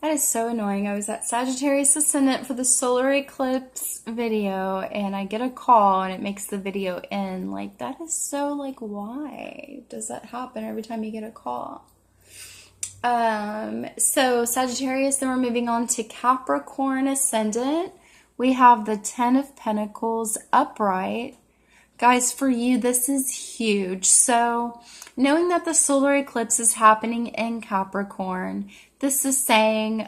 That is so annoying. I was at Sagittarius Ascendant for the solar eclipse video and I get a call and it makes the video end. Like, that is so, like, why does that happen every time you get a call? So Sagittarius, then we're moving on to Capricorn Ascendant. We have the Ten of Pentacles upright. Guys, for you, this is huge. So knowing that the solar eclipse is happening in Capricorn, this is saying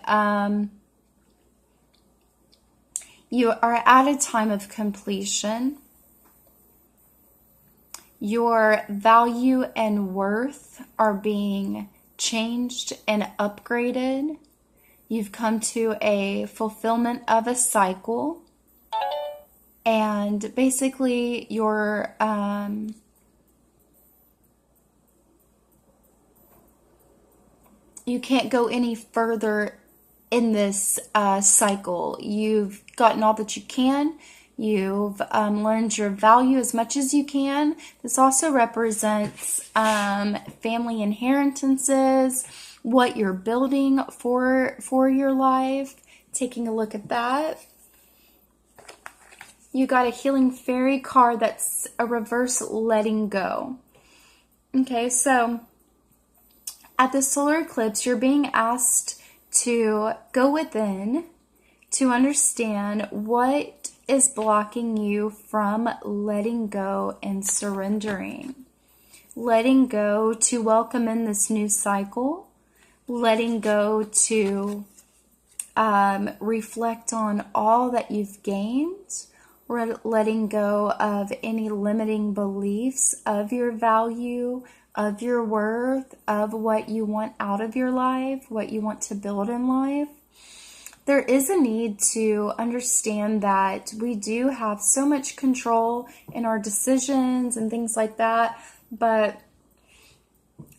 you are at a time of completion. Your value and worth are being changed and upgraded. You've come to a fulfillment of a cycle. And basically, you're you can't go any further in this cycle. You've gotten all that you can. You've learned your value as much as you can. This also represents family inheritances, what you're building for your life. Taking a look at that. You got a healing fairy card that's a reverse letting go. Okay, so at the solar eclipse, you're being asked to go within to understand what is blocking you from letting go and surrendering. Letting go to welcome in this new cycle. Letting go to reflect on all that you've gained. Letting go of any limiting beliefs of your value, of your worth, of what you want out of your life, what you want to build in life. There is a need to understand that we do have so much control in our decisions and things like that, but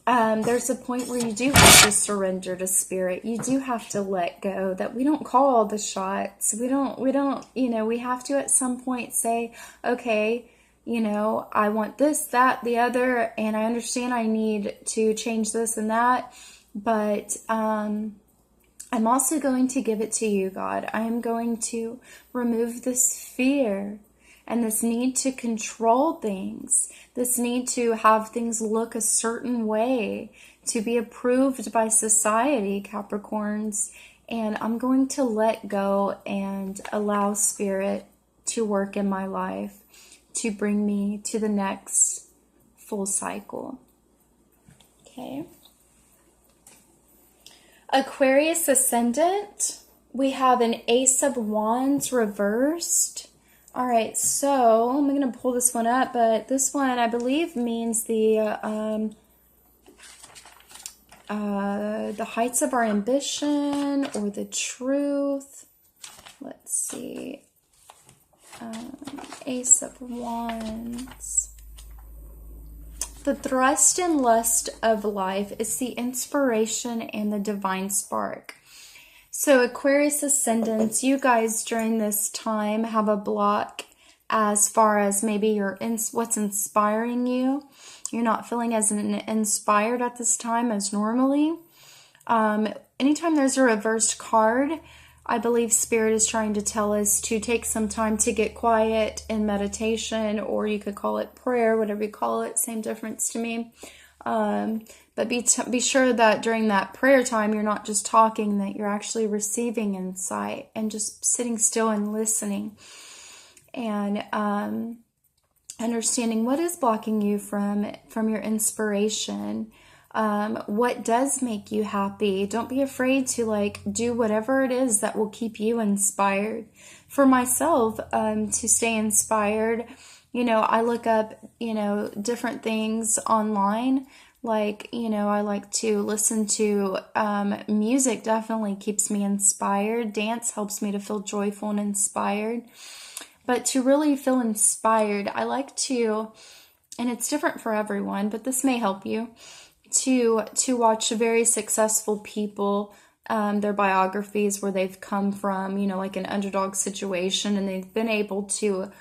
there's a point where you do have to surrender to spirit. You do have to let go, that we don't call all the shots. We don't, we have to at some point say, okay, I want this, that, the other, and I understand I need to change this and that, but I'm also going to give it to you, God. I am going to remove this fear and this need to control things, this need to have things look a certain way, to be approved by society, Capricorns. And I'm going to let go and allow spirit to work in my life, to bring me to the next full cycle. Okay. Aquarius Ascendant, we have an Ace of Wands reversed. All right, so I'm going to pull this one up, but this one I believe means the heights of our ambition or the truth. Let's see. Ace of Wands. The thrust and lust of life is the inspiration and the divine spark. So Aquarius Ascendants, you guys during this time have a block as far as maybe what's inspiring you. You're not feeling as inspired at this time as normally. Anytime there's a reversed card, I believe Spirit is trying to tell us to take some time to get quiet in meditation, or you could call it prayer, whatever you call it, same difference to me. But be sure that during that prayer time, you're not just talking, that you're actually receiving insight and just sitting still and listening and understanding what is blocking you from your inspiration. What does make you happy? Don't be afraid to do whatever it is that will keep you inspired. For myself, to stay inspired, I look up, different things online. I like to listen to music, definitely keeps me inspired. Dance helps me to feel joyful and inspired. But to really feel inspired, I like to, and it's different for everyone, but this may help you, to watch very successful people, their biographies where they've come from, like an underdog situation, and they've been able to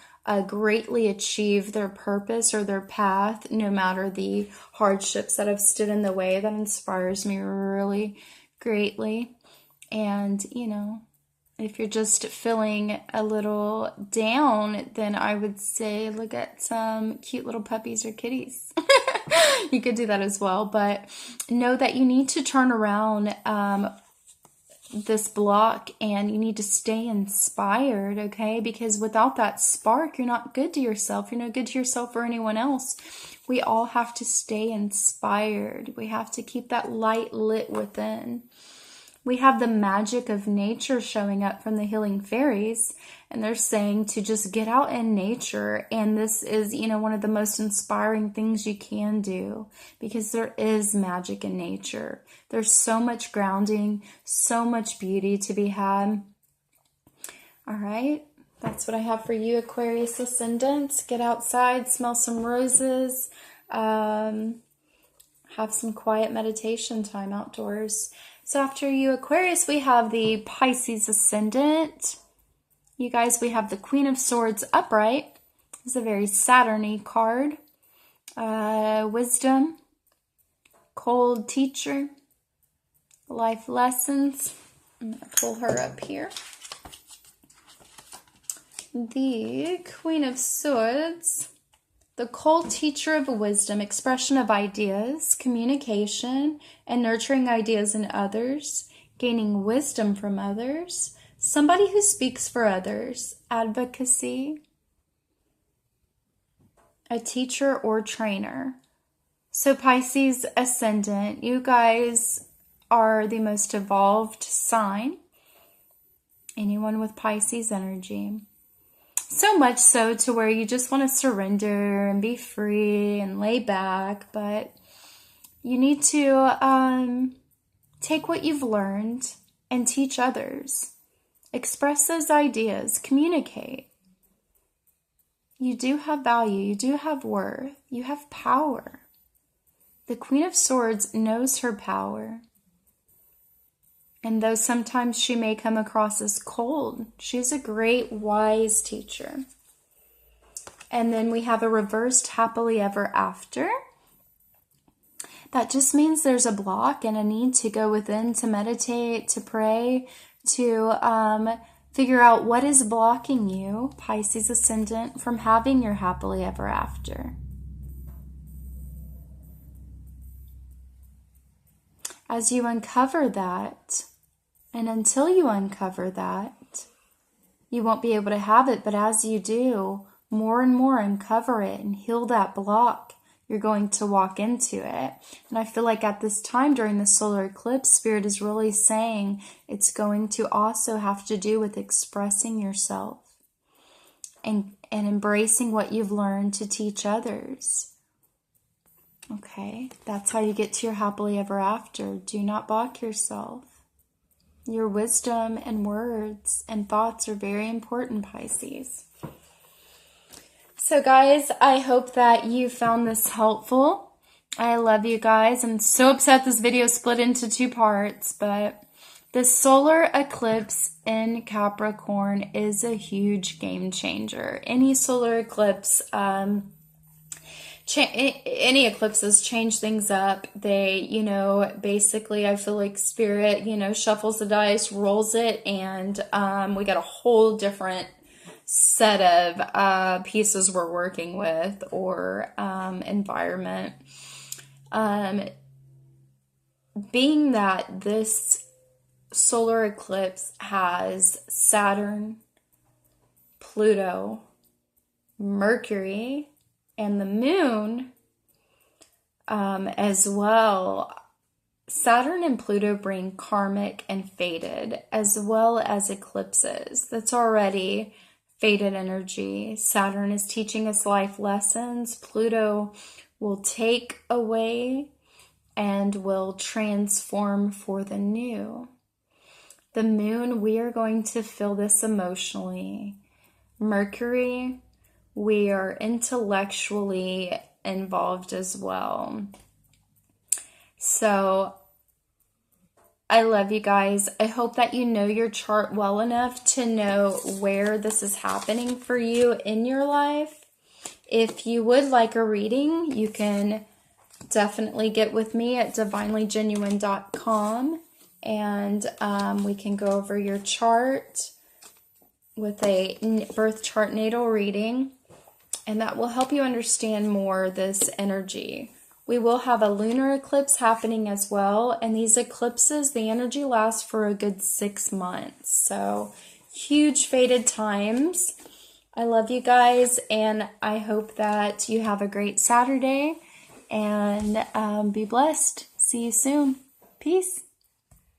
greatly achieve their purpose or their path, no matter the hardships that have stood in the way. That inspires me really greatly. And, you know, if you're just feeling a little down, then I would say look at some cute little puppies or kitties. You could do that as well. But know that you need to turn around this block, and you need to stay inspired, okay? Because without that spark, you're not good to yourself. You're not good to yourself or anyone else. We all have to stay inspired. We have to keep that light lit within. We have the magic of nature showing up from the healing fairies, and they're saying to just get out in nature. And this is, you know, one of the most inspiring things you can do, because there is magic in nature. There's so much grounding, so much beauty to be had. All right, that's what I have for you, Aquarius ascendants. Get outside, smell some roses, have some quiet meditation time outdoors. So after you, Aquarius, we have the Pisces ascendant. You guys, we have the Queen of Swords upright. It's a very Saturn-y card. Wisdom, cold teacher, life lessons. I'm going to pull her up here. The Queen of Swords, the cold teacher of wisdom, expression of ideas, communication, and nurturing ideas in others, gaining wisdom from others, somebody who speaks for others, advocacy, a teacher or trainer. So Pisces ascendant, you guys are the most evolved sign. Anyone with Pisces energy. So much so to where you just want to surrender and be free and lay back, but you need to take what you've learned and teach others. Express those ideas, communicate. You do have value, you do have worth, you have power. The Queen of Swords knows her power. And though sometimes she may come across as cold, she's a great, wise teacher. And then we have a reversed happily ever after. That just means there's a block and a need to go within to meditate, to pray, to figure out what is blocking you, Pisces ascendant, from having your happily ever after. As you uncover that, and until you uncover that, you won't be able to have it. But as you do, more and more uncover it and heal that block, you're going to walk into it. And I feel like at this time during the solar eclipse, Spirit is really saying it's going to also have to do with expressing yourself and embracing what you've learned to teach others. Okay, that's how you get to your happily ever after. Do not block yourself. Your wisdom and words and thoughts are very important, Pisces. So guys, I hope that you found this helpful. I love you guys. I'm so upset this video split into 2 parts, but the solar eclipse in Capricorn is a huge game changer. Any solar eclipse, any eclipses change things up. They, you know, basically I feel like Spirit, you know, shuffles the dice, rolls it, and we got a whole different set of pieces we're working with, or environment. Being that this solar eclipse has Saturn, Pluto, Mercury, and the moon as well. Saturn and Pluto bring karmic and fated, as well as eclipses. That's already fated energy. Saturn is teaching us life lessons. Pluto will take away and will transform for the new. The moon, we are going to feel this emotionally. Mercury, we are intellectually involved as well. So I love you guys. I hope that you know your chart well enough to know where this is happening for you in your life. If you would like a reading, you can definitely get with me at divinelygenuine.com. and we can go over your chart with a birth chart natal reading, and that will help you understand more this energy. We will have a lunar eclipse happening as well, and these eclipses, the energy lasts for a good 6 months. So huge fated times. I love you guys, and I hope that you have a great Saturday, and be blessed. See you soon. Peace.